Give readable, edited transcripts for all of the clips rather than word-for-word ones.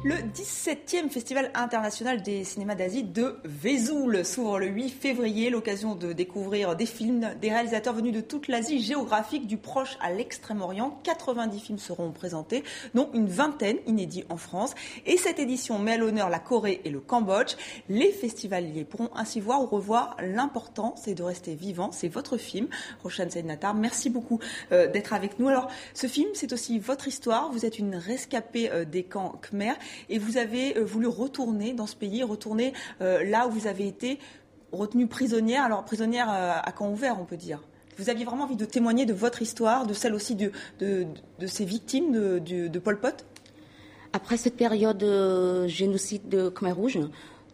Le 17e Festival international des cinémas d'Asie de Vesoul s'ouvre le 8 février, l'occasion de découvrir des films, des réalisateurs venus de toute l'Asie géographique, du Proche à l'Extrême-Orient. 90 films seront présentés, dont une vingtaine inédits en France. Et cette édition met à l'honneur la Corée et le Cambodge. Les festivaliers pourront ainsi voir ou revoir l'important, c'est de rester vivant. C'est votre film, Roshan Saïd-Nattar. Merci beaucoup d'être avec nous. Alors, ce film, c'est aussi votre histoire. Vous êtes une rescapée des camps Khmer. Et vous avez voulu retourner dans ce pays, retourner là où vous avez été retenue prisonnière, alors prisonnière à camp ouvert, on peut dire. Vous aviez vraiment envie de témoigner de votre histoire, de celle aussi de ces victimes de Pol Pot? Après cette période de génocide de Khmer Rouge,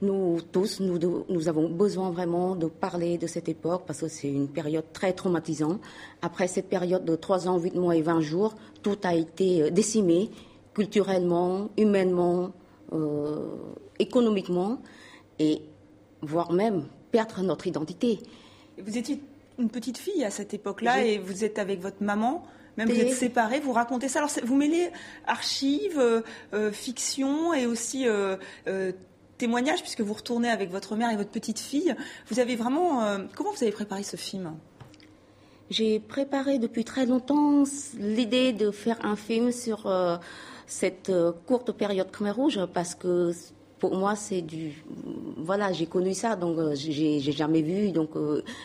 nous tous, nous avons besoin vraiment de parler de cette époque parce que c'est une période très traumatisante. Après cette période de 3 ans, 8 mois et 20 jours, tout a été décimé. Culturellement, humainement, économiquement, et voire même perdre notre identité. Vous étiez une petite fille à cette époque-là et vous êtes avec votre maman, même vous êtes séparés, vous racontez ça. Alors vous mêlez archives, fiction et aussi témoignages, puisque vous retournez avec votre mère et votre petite fille. Vous avez vraiment... comment vous avez préparé ce film ? J'ai préparé depuis très longtemps l'idée de faire un film sur cette courte période Khmer Rouge parce que pour moi c'est voilà, j'ai connu ça, donc j'ai jamais vu, donc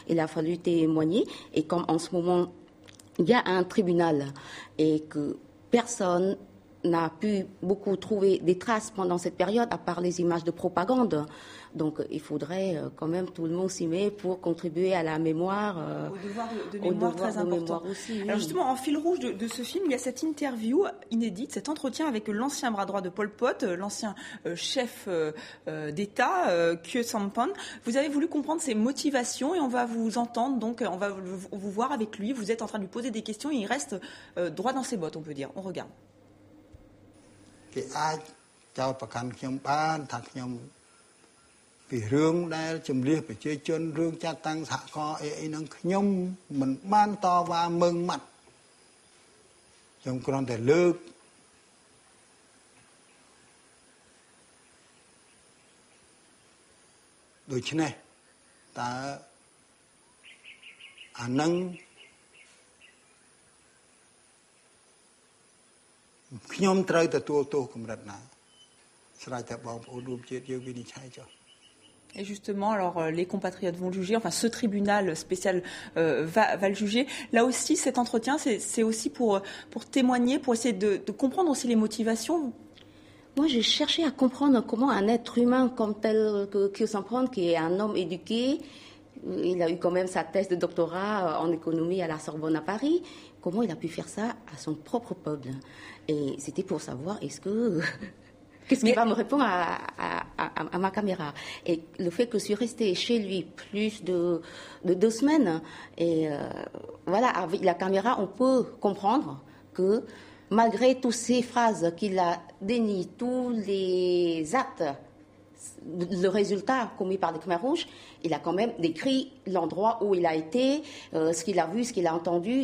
il a fallu témoigner. Et comme en ce moment il y a un tribunal et que personne n'a pu beaucoup trouver des traces pendant cette période à part les images de propagande. Donc il faudrait quand même tout le monde s'y met pour contribuer à la mémoire. Au devoir de mémoire très important. Aussi, oui. Alors justement, en fil rouge de ce film, il y a cette interview inédite, cet entretien avec l'ancien bras droit de Pol Pot, l'ancien chef d'État, Khieu Samphan. Vous avez voulu comprendre ses motivations et on va vous entendre, donc on va vous voir avec lui. Vous êtes en train de lui poser des questions et il reste droit dans ses bottes, on peut dire. On regarde. គេអាចចោទប្រកាន់ខ្ញុំបានថាខ្ញុំពីរឿងដែលជំនះប្រជាជនរឿងចាត់តាំងសហគមន៍អីហ្នឹងខ្ញុំមិនបានតវ៉ាមើងម៉ាត់ខ្ញុំគ្រាន់តែលើកដូច្នេះតើអានឹងខ្ញុំត្រូវទទួលទោសកម្រិតណាស្រេចតែបងប្អូនរួមជាតិយើងវិនិច្ឆ័យចុះ Et justement, alors les compatriotes vont le juger, enfin ce tribunal spécial va le juger. Là aussi, cet entretien, c'est aussi pour témoigner, pour essayer de comprendre aussi les motivations. Moi, j'ai cherché à comprendre comment un être humain comme tel que Khieu Samphan, qui est un homme éduqué, il a eu quand même sa thèse de doctorat en économie à la Sorbonne à Paris, comment il a pu faire ça à son propre peuple. Et c'était pour savoir, qu'est-ce qu'il va me répondre à ma caméra. Et le fait que je suis restée chez lui plus de 2 semaines, et voilà, avec la caméra, on peut comprendre que malgré toutes ces phrases qu'il a dénié, tous les actes, le résultat commis par les Khmer Rouges, il a quand même décrit l'endroit où il a été, ce qu'il a vu, ce qu'il a entendu,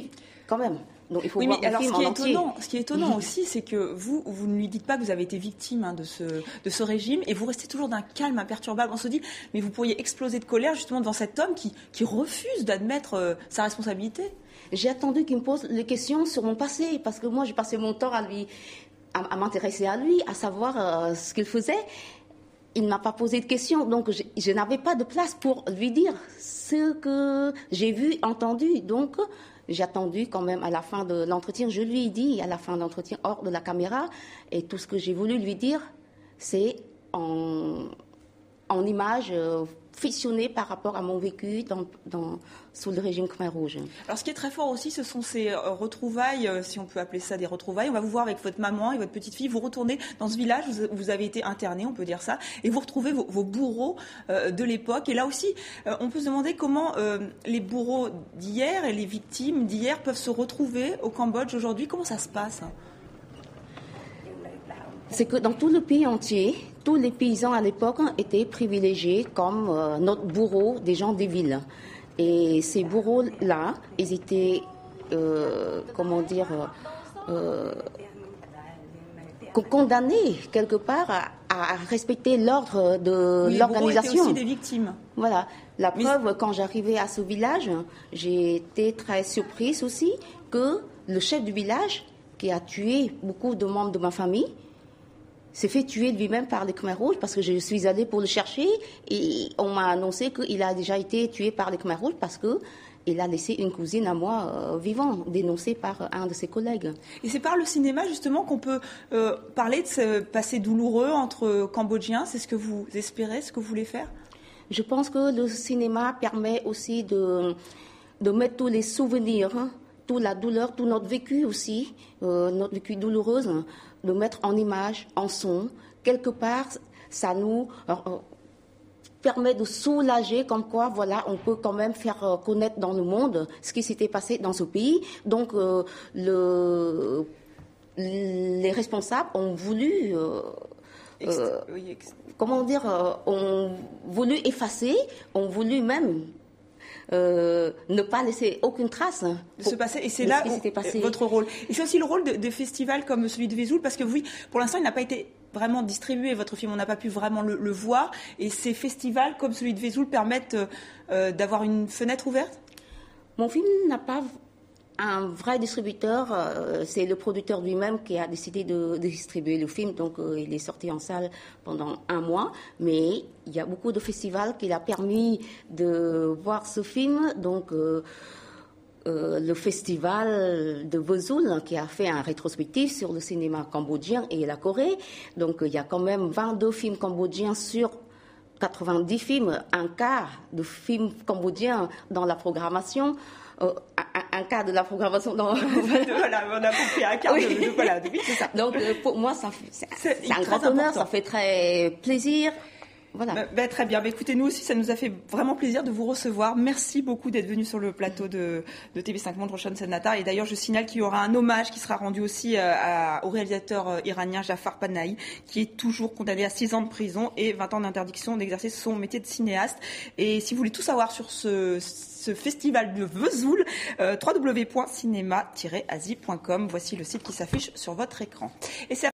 quand même. Donc, il faut voir le film en entier. Ce qui est étonnant aussi, c'est que vous ne lui dites pas que vous avez été victime de ce régime et vous restez toujours d'un calme imperturbable. On se dit, mais vous pourriez exploser de colère justement devant cet homme qui refuse d'admettre sa responsabilité. J'ai attendu qu'il me pose les questions sur mon passé, parce que moi, j'ai passé mon temps à m'intéresser à lui, à savoir ce qu'il faisait. Il ne m'a pas posé de questions, donc je n'avais pas de place pour lui dire ce que j'ai vu, entendu. Donc, j'ai attendu quand même à la fin de l'entretien. Je lui ai dit à la fin de l'entretien, hors de la caméra, et tout ce que j'ai voulu lui dire, c'est en images fictionnées par rapport à mon vécu sous le régime Khmer Rouge. Alors ce qui est très fort aussi, ce sont ces retrouvailles, si on peut appeler ça des retrouvailles. On va vous voir avec votre maman et votre petite fille. Vous retournez dans ce village, vous avez été interné, on peut dire ça, et vous retrouvez vos bourreaux de l'époque. Et là aussi, on peut se demander comment les bourreaux d'hier et les victimes d'hier peuvent se retrouver au Cambodge aujourd'hui. Comment ça se passe ? C'est que dans tout le pays entier, tous les paysans à l'époque étaient privilégiés comme notre bourreau des gens des villes. Et ces bourreaux-là, ils étaient, condamnés quelque part à respecter l'ordre de l'organisation. Les bourreaux étaient aussi des victimes. Voilà. La preuve, quand j'arrivais à ce village, j'ai été très surprise aussi que le chef du village, qui a tué beaucoup de membres de ma famille, s'est fait tuer lui-même par les Khmers rouges parce que je suis allée pour le chercher et on m'a annoncé qu'il a déjà été tué par les Khmers rouges parce qu'il a laissé une cousine à moi vivant, dénoncée par un de ses collègues. Et c'est par le cinéma justement qu'on peut parler de ce passé douloureux entre Cambodgiens. C'est ce que vous espérez, ce que vous voulez faire? Je pense que le cinéma permet aussi de mettre tous les souvenirs, toute la douleur, tout notre vécu aussi, notre vécu douloureuse, de mettre en image, en son. Quelque part, ça nous permet de soulager, comme quoi, voilà, on peut quand même faire connaître dans le monde ce qui s'était passé dans ce pays. Donc, les responsables ont voulu... ont voulu effacer, ont voulu même ne pas laisser aucune trace de se passer. Et c'est là votre rôle. Et c'est aussi le rôle de festivals comme celui de Vesoul, parce que oui, pour l'instant, il n'a pas été vraiment distribué, votre film, on n'a pas pu vraiment le voir. Et ces festivals comme celui de Vesoul permettent d'avoir une fenêtre ouverte? Mon film n'a pas un vrai distributeur, c'est le producteur lui-même qui a décidé de distribuer le film, donc il est sorti en salle pendant 1 mois, mais il y a beaucoup de festivals qui l'ont permis de voir ce film, donc le festival de Vesoul qui a fait un rétrospectif sur le cinéma cambodgien et la Corée, donc il y a quand même 22 films cambodgiens sur 90 films, un quart de films cambodgiens dans la programmation. Un quart de la programmation. Voilà, on a compris un quart oui, c'est ça. Donc, pour moi, c'est un grand honneur, ça fait très plaisir. Voilà. Très bien. Écoutez, nous aussi, ça nous a fait vraiment plaisir de vous recevoir. Merci beaucoup d'être venu sur le plateau de TV5 Monde, Roshan Sen-Nattar. Et d'ailleurs, je signale qu'il y aura un hommage qui sera rendu aussi au réalisateur iranien Jafar Panahi, qui est toujours condamné à 6 ans de prison et 20 ans d'interdiction d'exercer son métier de cinéaste. Et si vous voulez tout savoir sur ce festival de Vesoul, www.cinema-asie.com. Voici le site qui s'affiche sur votre écran. Et c'est